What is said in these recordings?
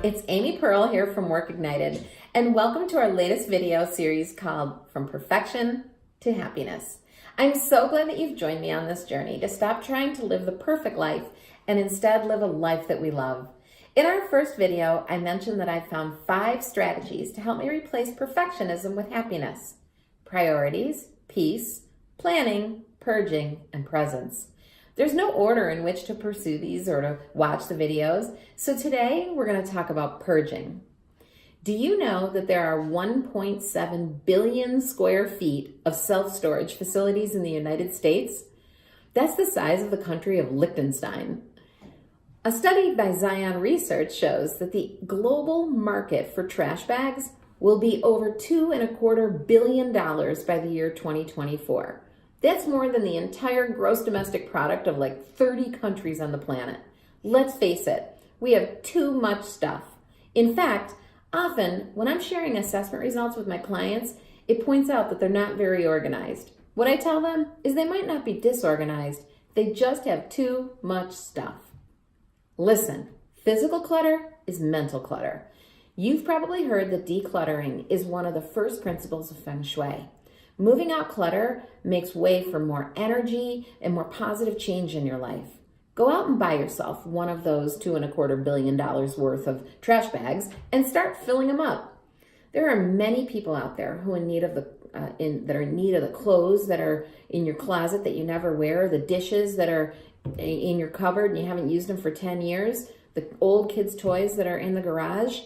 it's Amy Pearl here from Work Ignited, and welcome to our latest video series called From Perfection to Happiness. I'm so glad that you've joined me on this journey to stop trying to live the perfect life and instead live a life that we love. In our first video, I mentioned that I found 5 strategies to help me replace perfectionism with happiness: priorities, peace, planning, purging, and presence. There's no order in which to pursue these or to watch the videos, so today we're going to talk about purging. Do you know that there are 1.7 billion square feet of self-storage facilities in the United States? That's the size of the country of Liechtenstein. A study by Zion Research shows that the global market for trash bags will be over $2.25 billion by the year 2024. That's more than the entire gross domestic product of like 30 countries on the planet. Let's face it, we have too much stuff. In fact, often when I'm sharing assessment results with my clients, it points out that they're not very organized. What I tell them is they might not be disorganized, they just have too much stuff. Listen, physical clutter is mental clutter. You've probably heard that decluttering is one of the first principles of Feng Shui. Moving out clutter makes way for more energy and more positive change in your life. Go out and buy yourself one of those $2.25 billion worth of trash bags and start filling them up. There are many people out there who are in need of the clothes that are in your closet that you never wear, the dishes that are in your cupboard and you haven't used them for 10 years, the old kids' toys that are in the garage.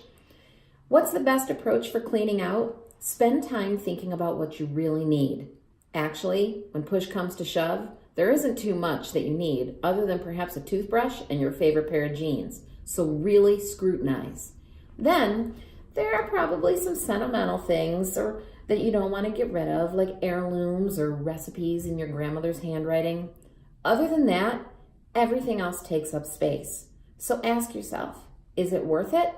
What's the best approach for cleaning out? Spend time thinking about what you really need. Actually, when push comes to shove, there isn't too much that you need other than perhaps a toothbrush and your favorite pair of jeans. So really scrutinize. Then, there are probably some sentimental things that you don't want to get rid of, like heirlooms or recipes in your grandmother's handwriting. Other than that, everything else takes up space. So ask yourself, is it worth it?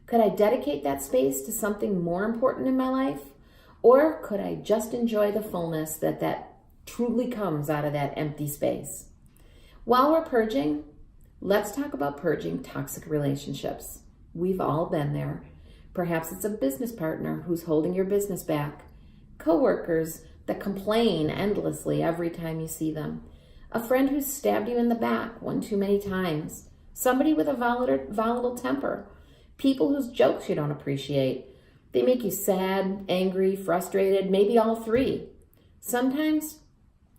Could I dedicate that space to something more important in my life? Or could I just enjoy the fullness that truly comes out of that empty space? While we're purging, let's talk about purging toxic relationships. We've all been there. Perhaps it's a business partner who's holding your business back, coworkers that complain endlessly every time you see them, a friend who's stabbed you in the back one too many times, somebody with a volatile temper, people whose jokes you don't appreciate. They make you sad, angry, frustrated, maybe all 3. Sometimes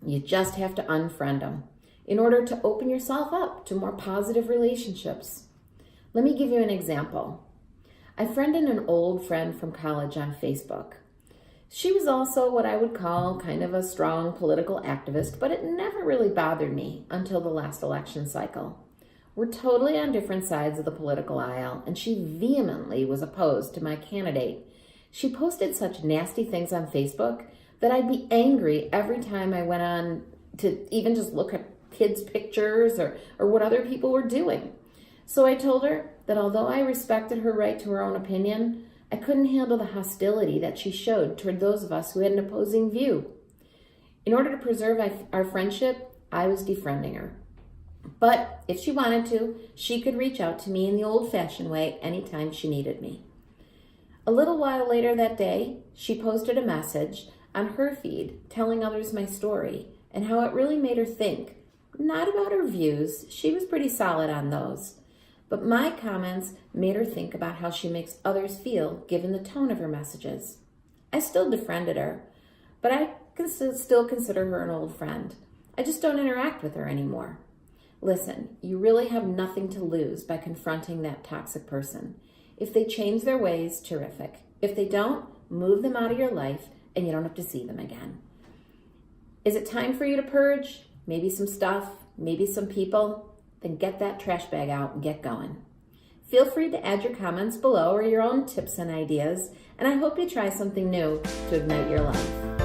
you just have to unfriend them in order to open yourself up to more positive relationships. Let me give you an example. I friended an old friend from college on Facebook. She was also what I would call kind of a strong political activist, but it never really bothered me until the last election cycle. We're totally on different sides of the political aisle, and she vehemently was opposed to my candidate. She posted such nasty things on Facebook that I'd be angry every time I went on to even just look at kids' pictures or what other people were doing. So I told her that although I respected her right to her own opinion, I couldn't handle the hostility that she showed toward those of us who had an opposing view. In order to preserve our friendship, I was defriending her. But if she wanted to, she could reach out to me in the old-fashioned way anytime she needed me. A little while later that day, she posted a message on her feed telling others my story and how it really made her think. Not about her views, she was pretty solid on those. But my comments made her think about how she makes others feel given the tone of her messages. I still defriended her, but I can still consider her an old friend. I just don't interact with her anymore. Listen, you really have nothing to lose by confronting that toxic person. If they change their ways, terrific. If they don't, move them out of your life and you don't have to see them again. Is it time for you to purge? Maybe some stuff, maybe some people? Then get that trash bag out and get going. Feel free to add your comments below or your own tips and ideas, and I hope you try something new to ignite your life.